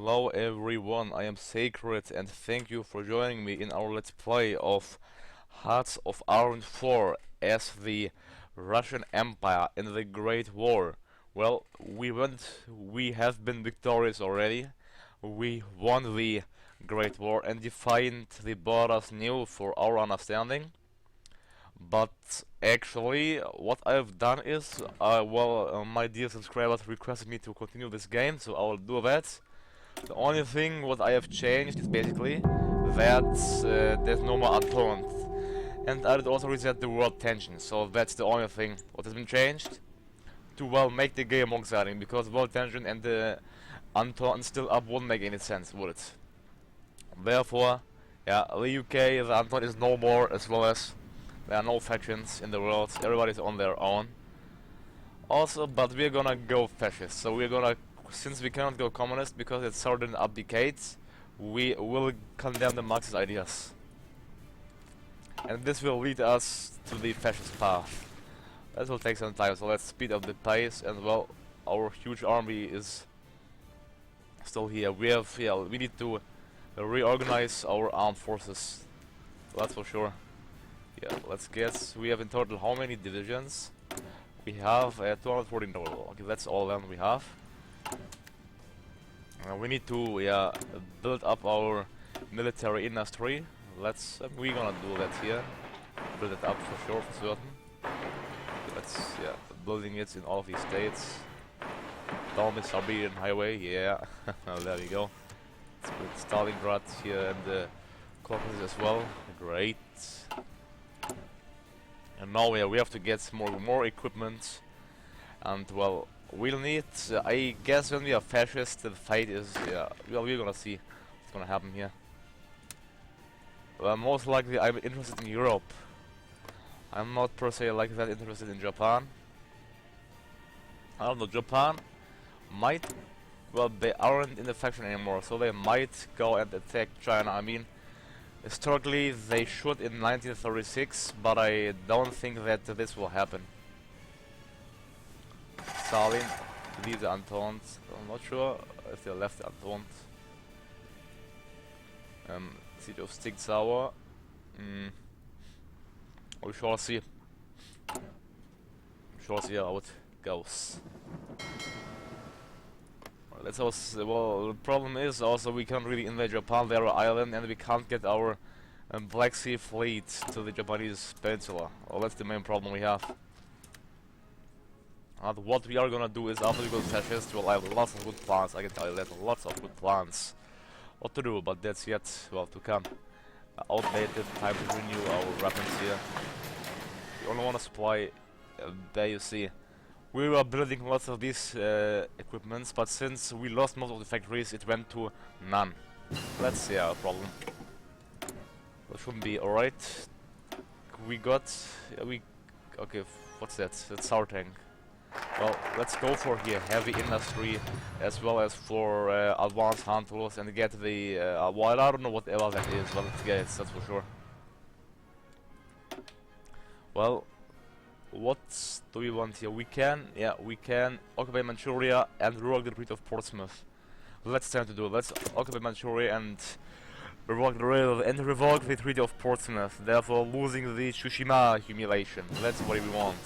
Hello everyone, I am Sacred and thank you for joining me in our let's play of Hearts of Iron 4 as the Russian Empire in the Great War. Well, we have been victorious already. We won the Great War and defined the borders new for our understanding. But actually, what I've done is, my dear subscribers requested me to continue this game, so I will do that. The only thing what I have changed is basically that there's no more Entente. And I did also reset the world tension, so that's the only thing what has been changed to, well, make the game more exciting, because world tension and the Entente still up wouldn't make any sense, would it? Therefore, yeah, the UK, the Entente is no more, as well as there are no factions in the world, everybody's on their own. Also, but we're gonna go fascist, so we're gonna, since we cannot go communist because it's certain abdicates, we will condemn the Marxist ideas. And this will lead us to the fascist path. That will take some time, so let's speed up the pace, and well, our huge army is still here. We need to reorganize our armed forces, that's for sure. Yeah, let's guess, we have in total how many divisions? We have 214 total. Okay, that's all then we have. We need to build up our military industry. We're gonna do that here. Build it up for sure, for certain. Let's building it in all of these states. Down the Siberian highway, yeah. There we go. Let's build Stalingrad here and the Caucasus as well. Great. And now we have to get more equipment, and well, we'll need. I guess when we are fascist, the fight is well, we're gonna see what's gonna happen here. Well, most likely I'm interested in Europe. I'm not per se like that interested in Japan. I don't know, Japan might, well, they aren't in the faction anymore, so they might go and attack China. I mean, historically they should in 1936, but I don't think that this will happen. Stalin to leave the Entente. I'm not sure if they left the Entente. Siege of Stigzauer. We shall see. Shall see how it goes. Let's also, well, the problem is also we can't really invade Japan, they're an island, and we can't get our Black Sea fleet to the Japanese peninsula. Well, that's the main problem we have. And what we are gonna do is, after we go to fascist, we'll have lots of good plans. I can tell you that, lots of good plans. What to do, but that's yet, well, to come. Outdated, time to renew our weapons here. We only want to supply, there you see. We were building lots of these equipments, but since we lost most of the factories, it went to none. That's a problem. That shouldn't be alright. We got, okay, what's that? That's our tank. Well, let's go for here heavy industry, as well as for advanced hand tools, and get the well, I don't know whatever that is, but let's get it, that's for sure. Well, what do we want here? We can occupy Manchuria and revoke the Treaty of Portsmouth. Let's try to do. Let's occupy Manchuria and revoke the Treaty of Portsmouth, therefore losing the Tsushima humiliation. That's what we want.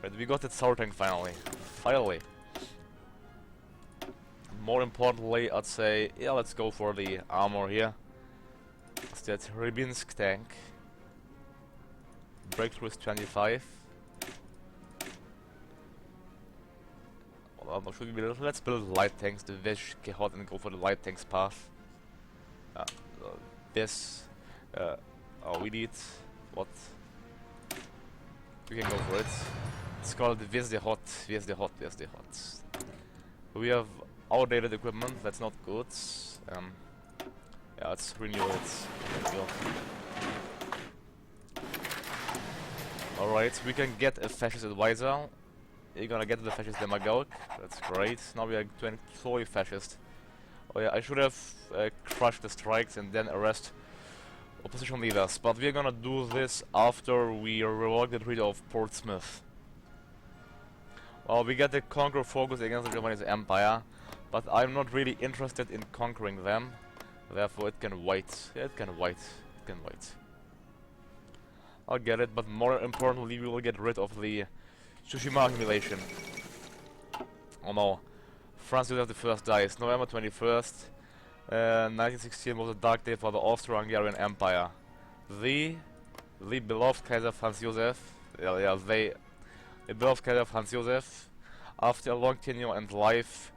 Right, we got it sorting finally. Finally. More importantly, I'd say, let's go for the armor here. It's that Rybinsk tank. Breakthrough is 25. Well, should we build? Let's build light tanks, the Vesh Kehot, and go for the light tanks path. We need what? We can go for it. It's called the Hot. We have outdated equipment, that's not good. Let's renew it. There we go. Alright, we can get a fascist advisor. You're gonna get the fascist demagogue. That's great. Now we are totally fascist. Oh yeah, I should have crushed the strikes and then arrest opposition leaders. But we're gonna do this after we revoke the Treaty of Portsmouth. Well, we get the conquer focus against the Japanese Empire. But I'm not really interested in conquering them. Therefore it can wait. Yeah, it can wait. It can wait. I'll get it, but more importantly we will get rid of the Tsushima accumulation. Oh no. Franz Joseph the First dies. November 21st. 1916 was a dark day for the Austro-Hungarian Empire. The beloved Kaiser Franz Joseph, the beloved Kaiser Franz Joseph, after a long tenure and life,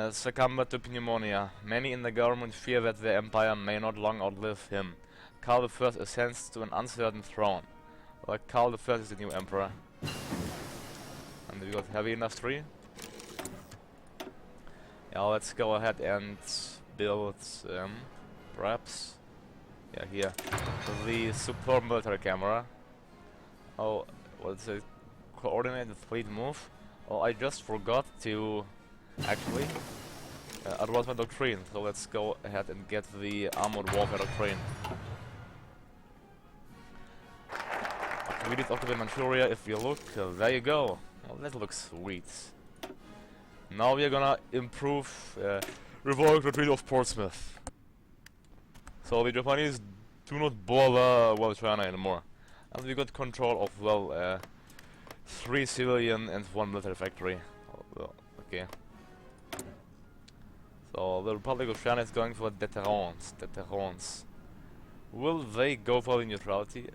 succumbed to pneumonia. Many in the government fear that the empire may not long outlive him. Karl I ascends to an uncertain throne. Well, Karl I is the new emperor. And we got heavy industry. Yeah, let's go ahead and build, perhaps, yeah, here, the superb military camera. Oh, what's it? Coordinated fleet move. Oh, I just forgot to, actually, advance my doctrine. So let's go ahead and get the armored warfare doctrine. We did occupy Manchuria. If you look, there you go. Well, that looks sweet. Now we are gonna improve revoke the Treaty of Portsmouth. So the Japanese do not bother, well, China anymore. And we got control of, well, 3 civilian and 1 military factory. Oh, well, okay. So the Republic of China is going for deterrence. Will they go for the neutrality?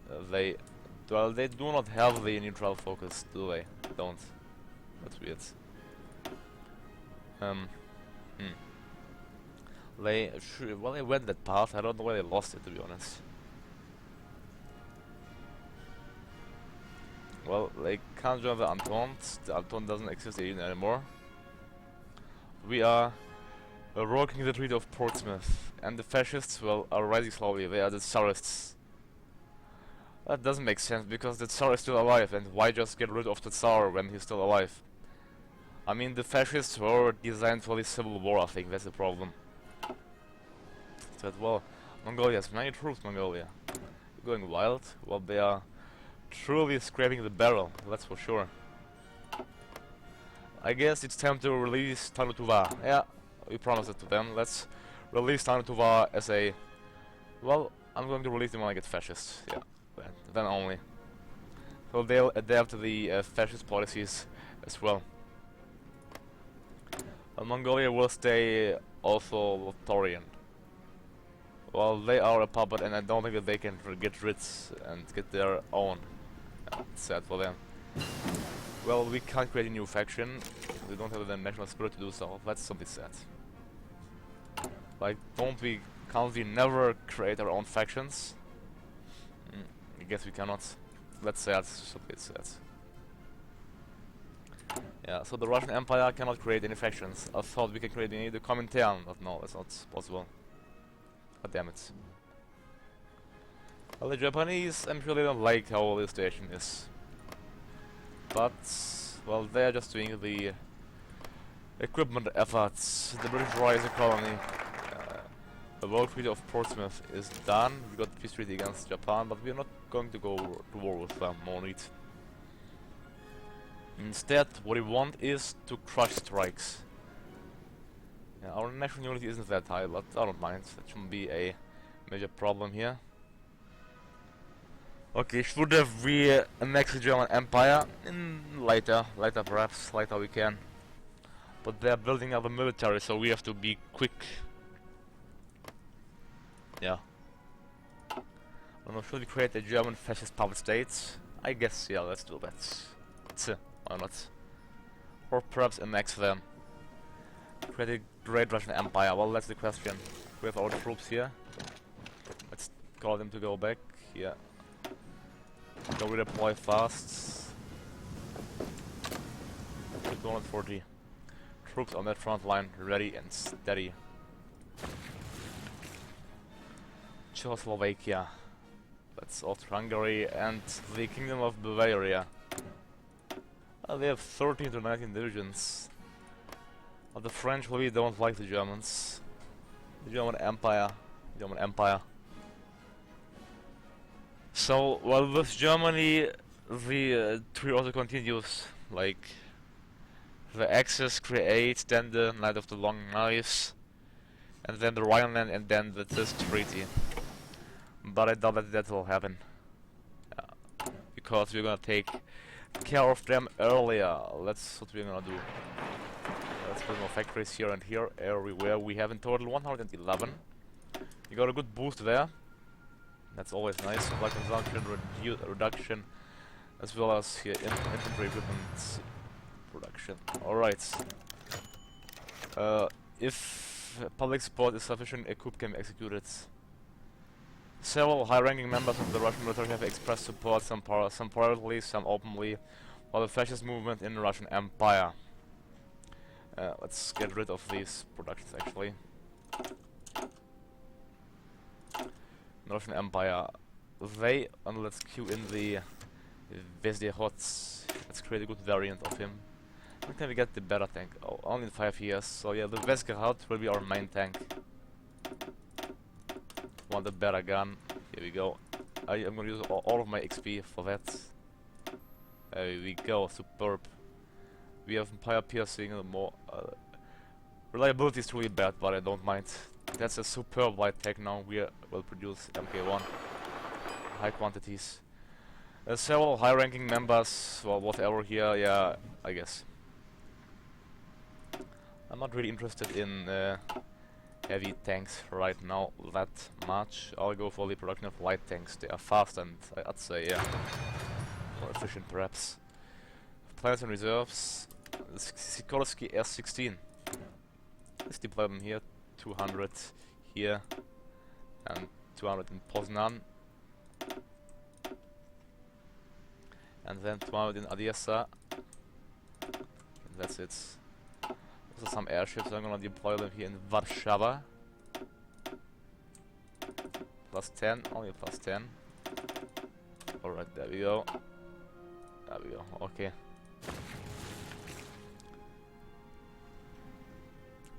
Well, they do not have the neutral focus, do they? Don't. That's weird. Well, they went that path. I don't know why they lost it, to be honest. Well, they can't join the Entente. The Entente doesn't exist even anymore. We are revoking the Treaty of Portsmouth, and the fascists, well, are rising slowly. They are the Tsarists. That doesn't make sense, because the Tsar is still alive, and why just get rid of the Tsar when he's still alive? I mean, the fascists were designed for the civil war, I think, that's the problem. But, well, Mongolia has many troops, Mongolia. Going wild? Well, they are truly scraping the barrel, that's for sure. I guess it's time to release Tanutuva. Yeah, we promised it to them. Let's release Tanutuva as a... Well, I'm going to release them when I get fascists, yeah. Then only. So they'll adapt to the fascist policies as well. Mongolia will stay also Taurian. Well, they are a puppet, and I don't think that they can get rid and get their own. It's sad for them. Well, we can't create a new faction. We don't have the national spirit to do so. That's something sad. Like, can't we never create our own factions? I guess we cannot. That's sad. Something sad. Yeah, so the Russian Empire cannot create any factions. I thought we could create the Comintern, but no, that's not possible. God damn it. Well, the Japanese, I'm sure they don't like how the station is. But, well, they're just doing the equipment efforts. The British Royal is a colony. The World Treaty of Portsmouth is done. We got peace treaty against Japan, but we're not going to go to war with them, no need. Instead, what we want is to crush strikes. Yeah, our national unity isn't that high, but I don't mind. That shouldn't be a major problem here. Okay, should have we annex the German Empire? Later perhaps, later we can. But they're building up a military, so we have to be quick. Yeah. I don't know, should we create a German fascist puppet state? I guess, yeah, let's do that. Why not? Or perhaps annex them. Create a great Russian Empire. Well, that's the question. We have our troops here. Let's call them to go back. Yeah. Go redeploy fast. 240 troops on that front line, ready and steady. Czechoslovakia. That's Austria-Hungary and the Kingdom of Bavaria. They have 13 to 19 divisions. But the French really don't like the Germans. The German Empire. So, well, with Germany, the tree also continues. Like, The Axis create, then the Knight of the Long Knives, and then the Rhineland, and then this treaty. But I doubt that that will happen. Because we're gonna take care of them earlier. That's what we're gonna do. Let's build more factories here and here, everywhere. We have in total 111. You got a good boost there. That's always nice. Supply consumption reduction, as well as here infantry equipment production. Alright. If public support is sufficient, a coup can be executed. Several high-ranking members of the Russian military have expressed support, some privately, some openly, for the fascist movement in the Russian Empire. Let's get rid of these productions actually. The Russian Empire. And let's queue in the Vezdehots. Let's create a good variant of him. When can we get the better tank? Oh, only in 5 years. So yeah, the Vezgerhot will be our main tank. Want a better gun? Here we go. I'm gonna use all of my XP for that. There we go. Superb. We have Empire piercing. More reliability is truly bad, but I don't mind. That's a superb light tank now. We will produce MK1 high quantities. Several high-ranking members, well, whatever here. Yeah, I guess. I'm not really interested in heavy tanks right now that much. I'll go for the production of light tanks. They are fast and I'd say, yeah, more efficient perhaps. Plans and reserves. Sikorsky S-16. Let's deploy them here. 200 here and 200 in Poznan. And then 200 in Odessa. And that's it. Also some airships, I'm gonna deploy them here in Warsaw. Plus 10, only plus 10. Alright, there we go. There we go, okay.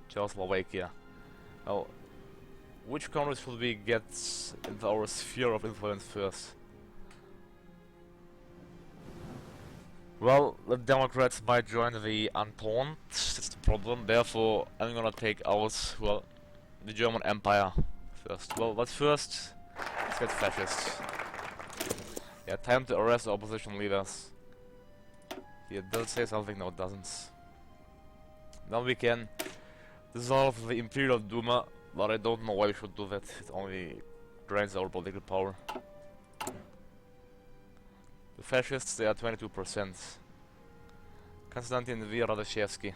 Czechoslovakia. Now, which countries should we get into our sphere of influence first? Well, the Democrats might join the Entente, that's the problem. Therefore, I'm gonna take out, well, the German Empire first. Well, but first, let's get fascists. Yeah, time to arrest the opposition leaders. Yeah, does it say something? No, it doesn't. Now we can dissolve the Imperial Duma, but I don't know why we should do that. It only drains our political power. The fascists, they are 22%. Konstantin V. Radashevsky.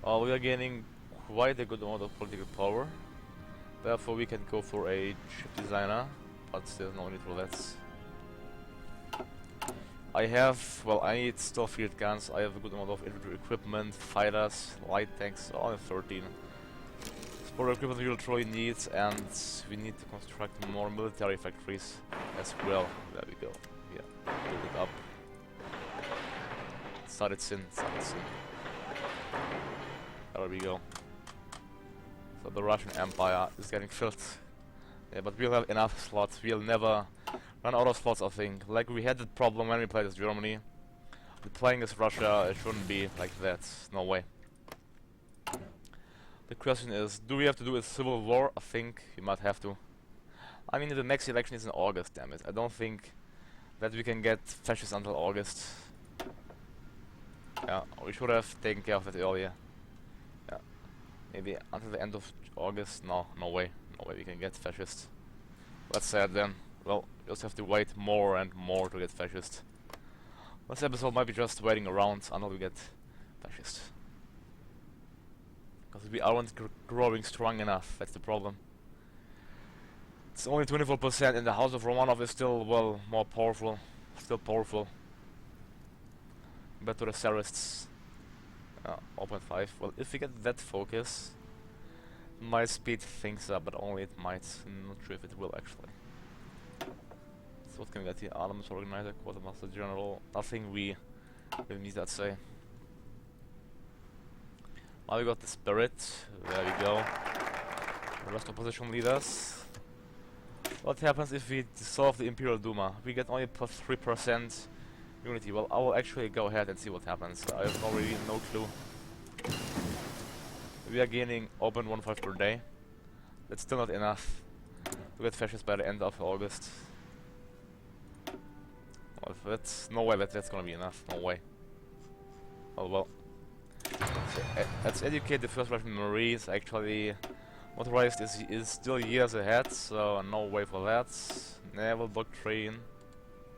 We are gaining quite a good amount of political power. Therefore we can go for a ship designer, but there's no need for that. I have, well, I need still field guns, I have a good amount of infantry equipment, fighters, light tanks, only 13. Sport equipment we will truly need, and we need to construct more military factories as well. There we go. Yeah, build it up. Started soon. There we go. So the Russian Empire is getting filled. Yeah, but we'll have enough slots. We'll never run out of slots, I think. Like we had the problem when we played as Germany. But playing as Russia, it shouldn't be like that. No way. The question is, do we have to do a civil war? I think we might have to. I mean, the next election is in August, damn it. I don't think that we can get fascists until August. Yeah, we should have taken care of it earlier. Yeah, maybe until the end of August. No way. No way we can get fascists. That's sad then. Well, we just have to wait more and more to get fascist. This episode might be just waiting around until we get fascist. Because we aren't growing strong enough, that's the problem. It's only 24% and the House of Romanov is still, well, more powerful. Still powerful. Compared to the Tsarists. 0.5. Well, if we get that focus, it might speed things up, but only it might. I'm not sure if it will actually. So what can we get here? Arms Organizer, Quartermaster General. Nothing we need, I'd say. Now we got the Spirit. There we go. The rest opposition leaders. What happens if we dissolve the Imperial Duma? We get only plus 3%. Unity. Well, I will actually go ahead and see what happens. I have already no clue. We are gaining 0.15 per day. That's still not enough to get fascists by the end of August. Well, that's no way that's gonna be enough. No way. Oh well. So, let's educate the first Russian Marines. Actually, motorized is still years ahead, so no way for that. Naval doctrine.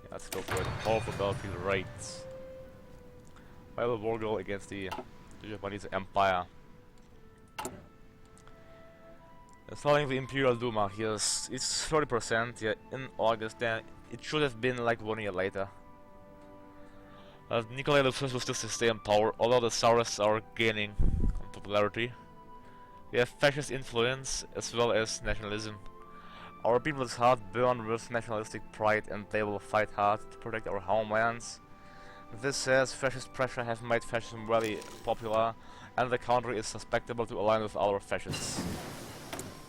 Yeah, let's go for it. Powerful battlefield raids. Viable war goal against the Japanese Empire. Installing the Imperial Duma. Yes, it's 30%. Yeah, in August. Then it should have been like 1 year later. Nikolai I will still stay in power, although the Tsarists are gaining on popularity. We have fascist influence as well as nationalism. Our people's heart burn with nationalistic pride and they will fight hard to protect our homelands. This says fascist pressure have made fascism very popular and the country is suspectable to align with our fascists.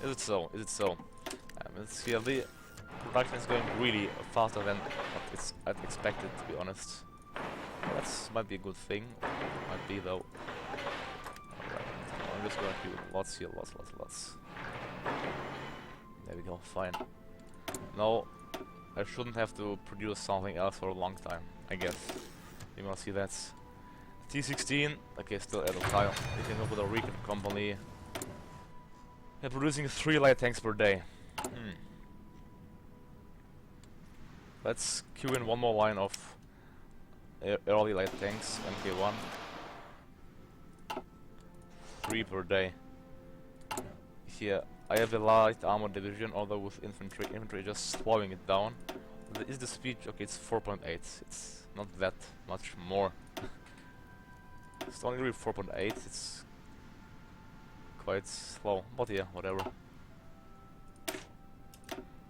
Is it so? Is it so? Let's see, the production is going really faster than what I'd expected, to be honest. That might be a good thing. Might be though. Alright, I'm just gonna do lots here, lots. There we go, fine. No, I shouldn't have to produce something else for a long time, I guess. You wanna see that? T16, okay, still at a tile. We can go with a recon company. They're producing 3 light tanks per day. Let's queue in one more line of early light tanks, MK1. 3 per day. Here, I have a light armor division, although with infantry just slowing it down. Is the speed, okay, it's 4.8. It's not that much more. It's only really 4.8, it's quite slow, but yeah, whatever.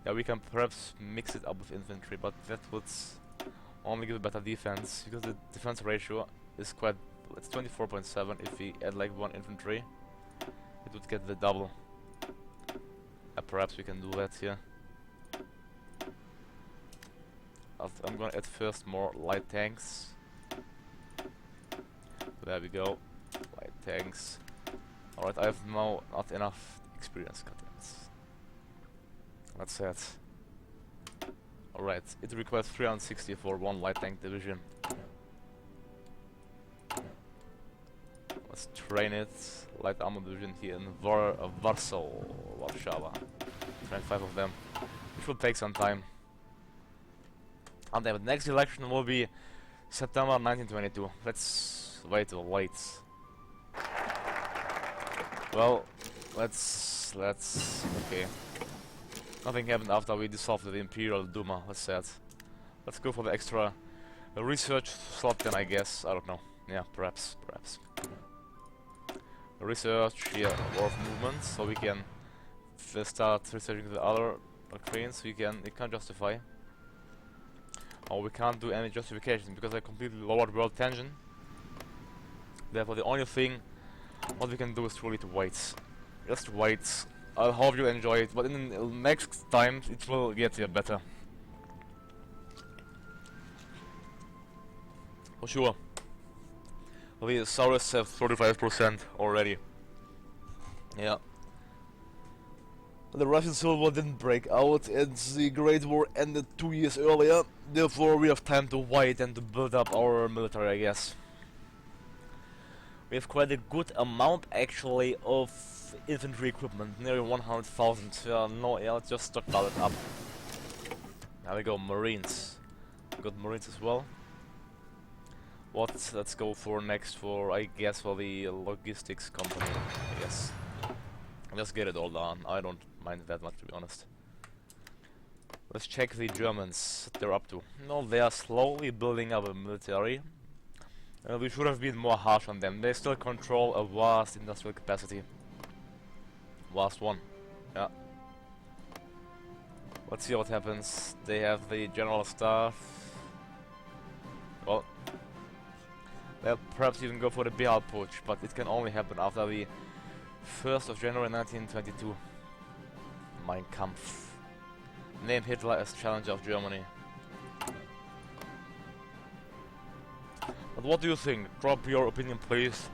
Yeah, we can perhaps mix it up with infantry, but that would only give a better defense, because the defense ratio is quite, it's 24.7. If we add like 1 infantry, it would get the double. Perhaps we can do that here. I'm gonna add first more light tanks. There we go, light tanks. Alright, I have now not enough experience cuttings. That's it. Alright, it requires 360 for 1 light tank division. Let's train it. Light armor division here in Warsaw. 25 of them. Which will take some time. And the next election will be September 1922. Let's wait. Well, let's okay. Nothing happened after we dissolved the Imperial Duma, let's say it. Let's go for the extra research slot then, I guess. I don't know. Yeah, perhaps. Research here, war of movement, so we can start researching the other doctrines. We can justify. Or we can't do any justification because I completely lowered world tension. Therefore, the only thing what we can do is really to wait. Just wait. I hope you enjoy it, but in the next time it will get better. For sure. The Saurus have 35% already. Yeah. The Russian Civil War didn't break out and the Great War ended 2 years earlier. Therefore we have time to wait and to build up our military, I guess. We have quite a good amount actually of infantry equipment, nearly 100,000. Let's just stockpile it up. There we go, Marines. Got Marines as well. Let's go for next for, I guess, for the logistics company, I guess. Just get it all done, I don't mind that much, to be honest. Let's check the Germans, what they're up to. No, they are slowly building up a military. We should have been more harsh on them. They still control a vast industrial capacity. Vast one, yeah. Let's see what happens. They have the general staff. Well, they'll perhaps even go for the Beal putsch, but it can only happen after the 1st of January 1922. Mein Kampf. Name Hitler as challenger of Germany. But what do you think? Drop your opinion please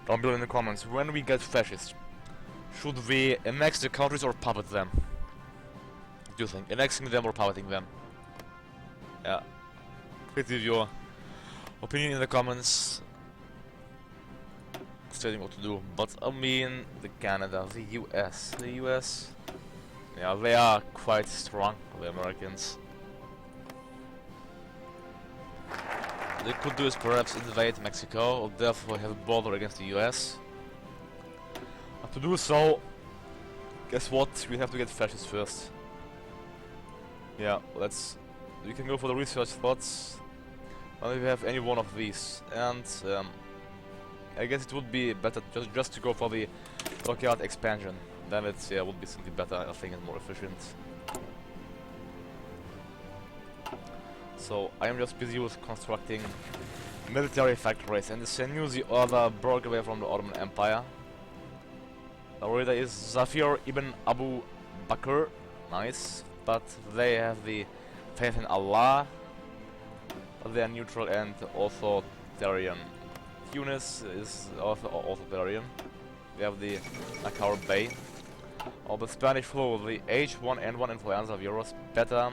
down below in the comments. When we get fascist, should we annex the countries or puppet them? What do you think? Annexing them or puppeting them? Yeah. Please leave your opinion in the comments, stating what to do. But I mean, the Canada, the US. The US, yeah, they are quite strong, the Americans. They could do is perhaps invade Mexico, or therefore have a border against the US. But to do so, guess what? We have to get fascists first. Yeah, we can go for the research slots. If we have any one of these, and I guess it would be better just to go for the dockyard expansion. Then it would be simply better. I think it's more efficient. So I am just busy with constructing military factories, and the Senussi order broke away from the Ottoman Empire. The leader is Zafir ibn Abu Bakr, nice, but they have the faith in Allah. They are neutral and authoritarian. Tunis is also authoritarian. We have the Nakar Bay. Or the Spanish flu, the H1N1 influenza virus, better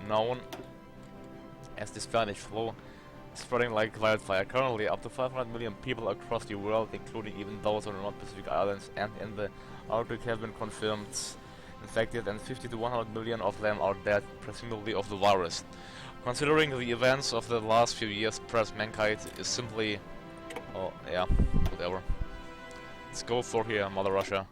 known as the Spanish flu, spreading like wildfire. Currently, up to 500 million people across the world, including even those on the North Pacific Islands and in the Arctic, have been confirmed infected, and 50 to 100 million of them are dead, presumably of the virus. Considering the events of the last few years, perhaps mankind is simply... oh, yeah, whatever. Let's go for here, Mother Russia.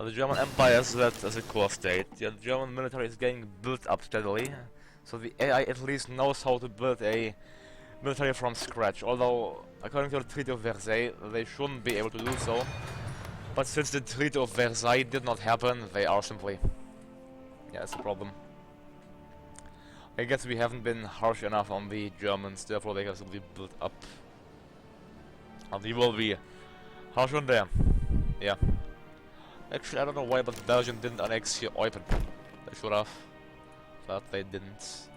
The German Empire is that as a core state. The German military is getting built up steadily, so the AI at least knows how to build a military from scratch, although according to the Treaty of Versailles they shouldn't be able to do so. But since the Treaty of Versailles did not happen, they are simply... yeah, it's a problem. I guess we haven't been harsh enough on the Germans, therefore they have simply built up. And we will be harsh on them. Yeah. Actually, I don't know why, but Belgium didn't annex here Eupen. They should have. But they didn't.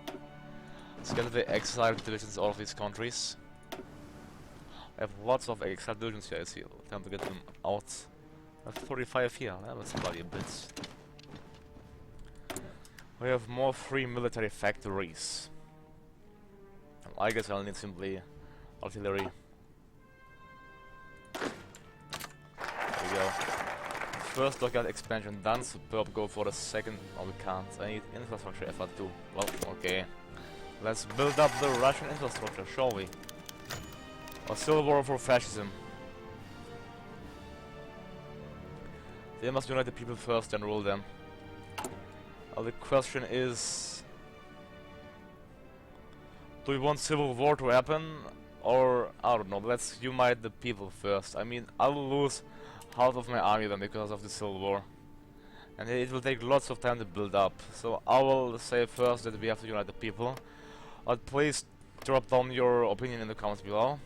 Let's get the exile divisions out of these countries. I have lots of exile divisions here, I see. Time to get them out. I have 45 here, that's bloody a bit. We have more free military factories. I guess I'll need simply artillery. There we go. First dockyard expansion done, superb, go for the second. No, we can't. I need infrastructure effort too. Well, okay. Let's build up the Russian infrastructure, shall we? A civil war for fascism. They must unite the people first and rule them. The question is... do we want civil war to happen? Or, I don't know, let's unite the people first. I mean, I'll lose half of my army then because of the civil war. And it will take lots of time to build up. So I will say first that we have to unite the people. But please drop down your opinion in the comments below.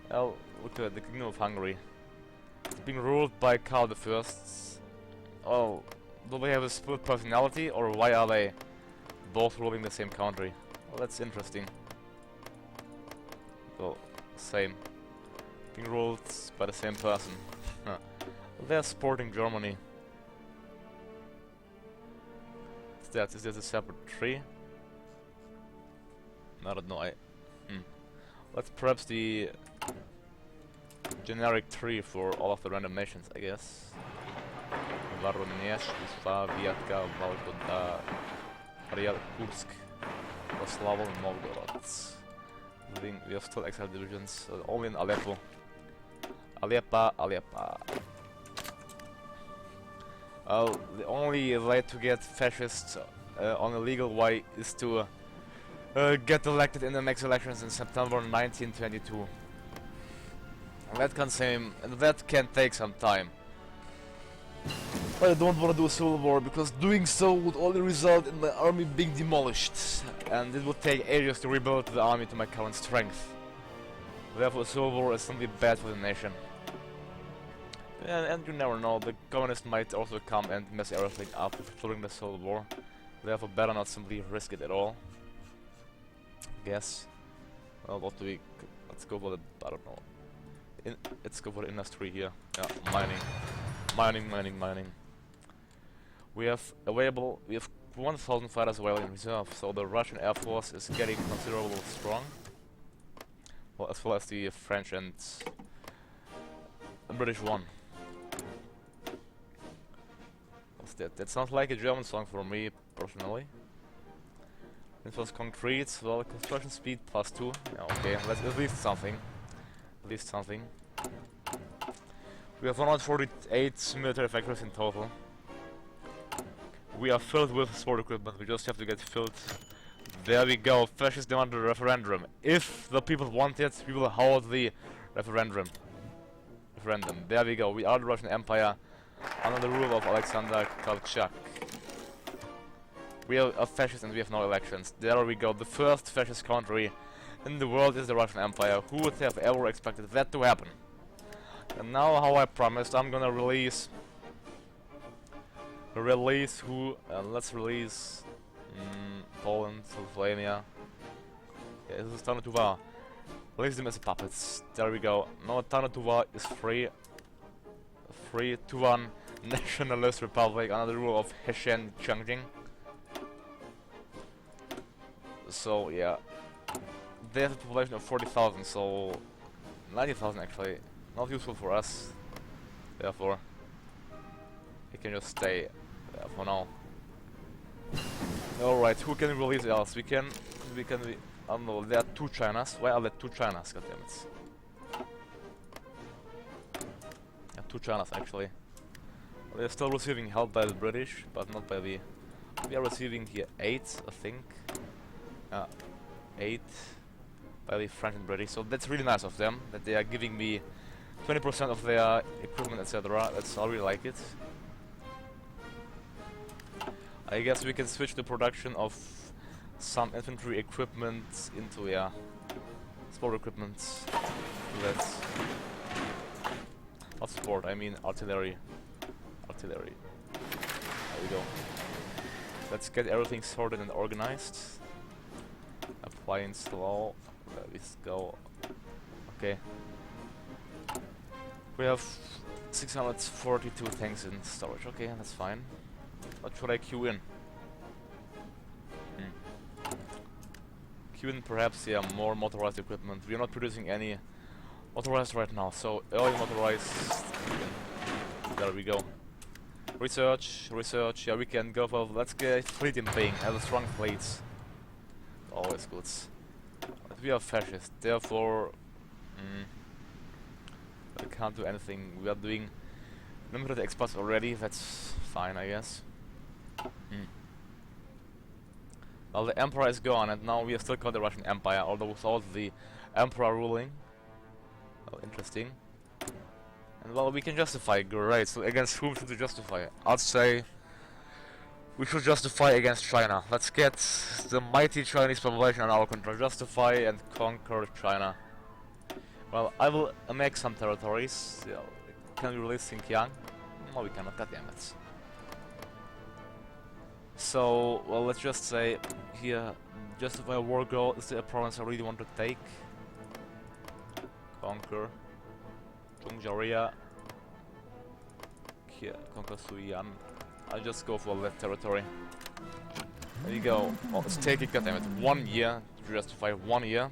Well, look at the Kingdom of Hungary. It's being ruled by Karl the First. Oh, do they have a split personality, or why are they both ruling the same country? Well, that's interesting. So, same. Being ruled by the same person. Huh. They're supporting Germany. Is that a separate tree? I don't know, That's perhaps the generic tree for all of the random nations, I guess. Voronezh, Slavyatka, Volgoda, Ariel, Kursk, Oslavl, Novgorod. We have still exile divisions, only in Aleppo. Aleppo. The only way to get fascists on a legal way is to get elected in the next elections in September 1922. And that can take some time. But I don't want to do a civil war, because doing so would only result in my army being demolished, and it would take ages to rebuild the army to my current strength. Therefore, a civil war is simply bad for the nation. And you never know, the communists might also come and mess everything up during the Civil War. Therefore, better not simply risk it at all. Guess. Well, what do we... Let's go for the... I don't know. Let's go for the industry here. Yeah, mining. We have available... We have 1,000 fighters available in reserve, so the Russian Air Force is getting considerably strong. Well, as well as the French and the British one. What's that? That sounds like a German song for me, personally. It was concrete, well, construction speed +2. Yeah, okay, that's at least something. At least something. We have 148 military factories in total. We are filled with sport equipment, we just have to get filled. There we go, fascists demand a referendum. If the people want it, we will hold the referendum. There we go, we are the Russian Empire under the rule of Alexander Kolchak. We are a fascist and we have no elections. There we go, the first fascist country in the world is the Russian Empire. Who would have ever expected that to happen? And now, how I promised, I'm gonna release let's release Poland, Lithuania. Yeah, this is Tarnatuva. Release them as puppets. There we go. No, Tarnatuva is free. 3-1 nationalist republic under the rule of Hessian Changing. So yeah, they have a population of 40,000, so 90,000 actually. Not useful for us. Therefore, we can just stay there for now. Alright, who can we release else? I don't know, there are 2 Chinas. Why are there 2 Chinas? Goddammit. Yeah, 2 Chinas actually. They're still receiving help by the British, but not by the... We are receiving here 8, I think. 8 by the French and British, so that's really nice of them, that they are giving me 20% of their equipment, etc. I really like it. I guess we can switch the production of some infantry equipment into, yeah, sport equipment. Let's... Not sport, I mean artillery. There we go. Let's get everything sorted and organized. Apply install. There we go. Okay. We have 642 tanks in storage. Okay, that's fine. What should I queue in? Queue in perhaps, yeah, more motorized equipment. We are not producing any motorized right now, so early motorized. There we go. Research, yeah, we can go for, let's get fleet in paying, have a strong fleets. Always good. But we are fascist, therefore we can't do anything. We are doing limited exports already, that's fine, I guess. Well, the Emperor is gone and now we have still got the Russian Empire, although without the Emperor ruling. Well, interesting. And well, we can justify, great, so against whom should we justify? I'd say we should justify against China. Let's get the mighty Chinese population on our control. Justify and conquer China. Well, I will annex some territories. Yeah, can we release Xinjiang? No, we cannot, goddammit. So, well, let's just say here, justify a war goal is a province I really want to take. Conquer Zhongjiaria. Here, conquer Suiyuan. I'll just go for that territory. There you go. Oh, let's take it, goddammit. 1 year to justify 1 year.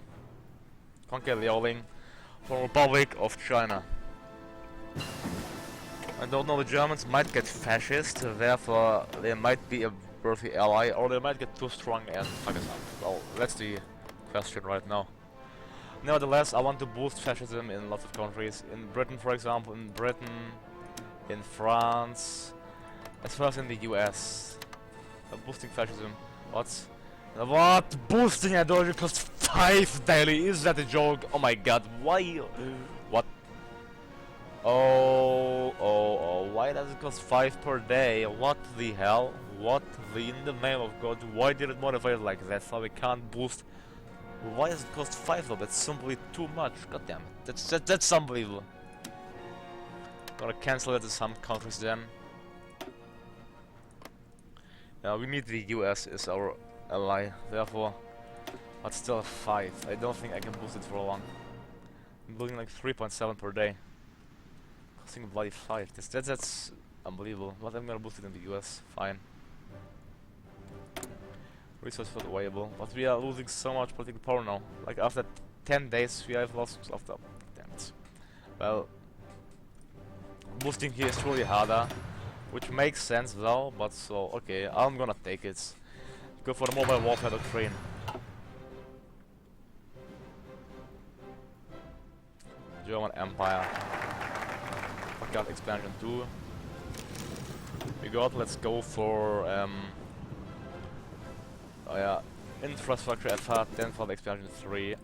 Conquer Liaoning from Republic of China. I don't know, the Germans might get fascist, therefore they might be a worthy ally, or they might get too strong and fuck us up. Well, that's the question right now. Nevertheless, I want to boost fascism in lots of countries. In Britain, for example, in France, as well as in the US. Boosting fascism. What? Boosting ideology costs 5 daily? Is that a joke? Oh my god, why? What? Oh, why does it cost 5 per day? What the hell? What in the name of God? Why did it modify it like that so we can't boost? Why does it cost 5 though? That's simply too much. God damn it. That's unbelievable. Gonna cancel it to some countries then. We need the US as our ally, therefore. But still a 5. I don't think I can boost it for long. I'm building like 3.7 per day. Costing a bloody 5. That's unbelievable. But I'm gonna boost it in the US. Fine. Resource field available. But we are losing so much political power now. Like after 10 days we have lost after. Damn it. Well, boosting here is truly harder. Which makes sense though, but so okay, I'm gonna take it. Go for the mobile warfare doctrine. German Empire. Fuck out expansion 2. We got, let's go for oh yeah, infrastructure effort, then for the expansion 3.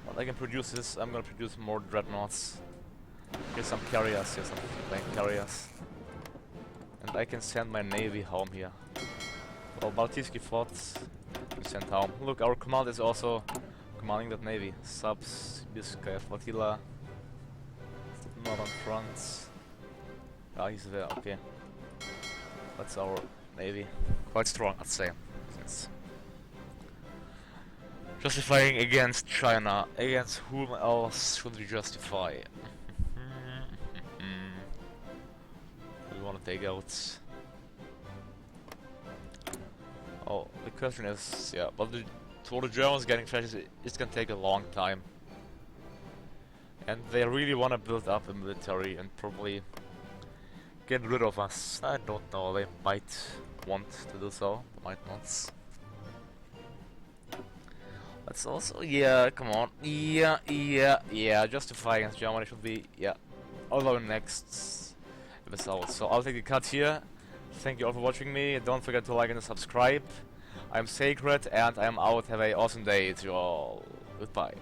But I can produce this, I'm gonna produce more dreadnoughts. Here's some carriers, here's some plane carriers. And I can send my navy home here. Well, Baltic Sea forts we send home. Look, our command is also commanding that navy. Subs, Biscay flotilla. Northern front. Ah, he's there, okay. That's our navy. Quite strong, I'd say. Since justifying against China. Against whom else should we justify? We want to take out. Oh, the question is, yeah, but for the Germans getting fascist, it's gonna take a long time. And they really want to build up a military and probably get rid of us. I don't know, they might want to do so, might not. That's also, yeah, come on. Yeah, justify against Germany should be, yeah. Although next episode. So I'll take a cut here. Thank you all for watching me. Don't forget to like and subscribe. I'm Sacred and I'm out. Have an awesome day to you all. Goodbye.